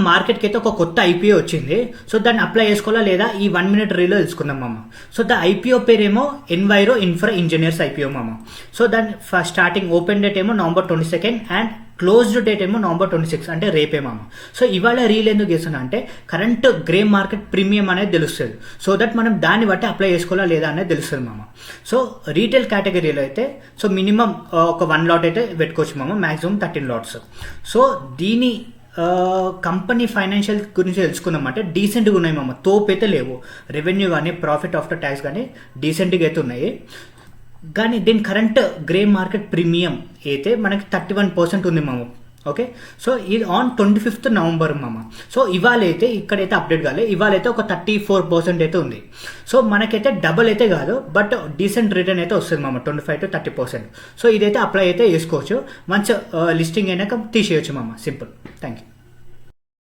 మార్కెట్కి అయితే ఒక కొత్త ఐపీఓ వచ్చింది. సో దాన్ని అప్లై చేసుకోవాలా లేదా ఈ 1 minute రీలో తెలుసుకుందాం మామ. సో ద ఐపీఓ పేరేమో ఎన్వైరో ఇన్ఫ్రా ఇంజనీర్స్ ఐపీఓ మామ. సో దాని స్టార్టింగ్ ఓపెన్ డేట్ ఏమో November 22 అండ్ క్లోజ్డ్ డేట్ ఏమో November 26 అంటే రేపే మామ. సో ఇవాళ రీల్ ఎందుకు చేస్తున్నా అంటే కరెంట్ గ్రే మార్కెట్ ప్రీమియం అనేది తెలుస్తుంది. సో దట్ మనం దాన్ని బట్టి అప్లై చేసుకోవాలా లేదా అనేది తెలుస్తుంది మామ. సో రీటైల్ కేటగిరీలో అయితే సో మినిమం ఒక 1 lot అయితే పెట్టుకోవచ్చు మామ, మాక్సిమం 13 lots. సో దీని కంపెనీ ఫైనాన్షియల్ గురించి తెలుసుకుందాం అంటే డీసెంట్గా ఉన్నాయి మామ, తోపు అయితే లేవు. రెవెన్యూ కానీ ప్రాఫిట్ ఆఫ్టర్ ట్యాక్స్ కానీ డీసెంట్గా అయితే ఉన్నాయి. కానీ దీని కరెంట్ గ్రే మార్కెట్ ప్రీమియం అయితే మనకి 31% ఉంది మామ. ఓకే, సో ఇది ఆన్ 25th November మామ. సో ఇవాళ అయితే ఇక్కడైతే అప్డేట్ కాలేదు, ఇవాళ అయితే ఒక 34% అయితే ఉంది. సో మనకైతే డబల్ అయితే కాదు, బట్ డీసెంట్ రిటర్న్ అయితే వస్తుంది మామ, 25 to 30%. సో ఇదైతే అప్లై అయితే చేసుకోవచ్చు, మంచి లిస్టింగ్ అయినాక తీసేయచ్చు మామ, సింపుల్. Thank you.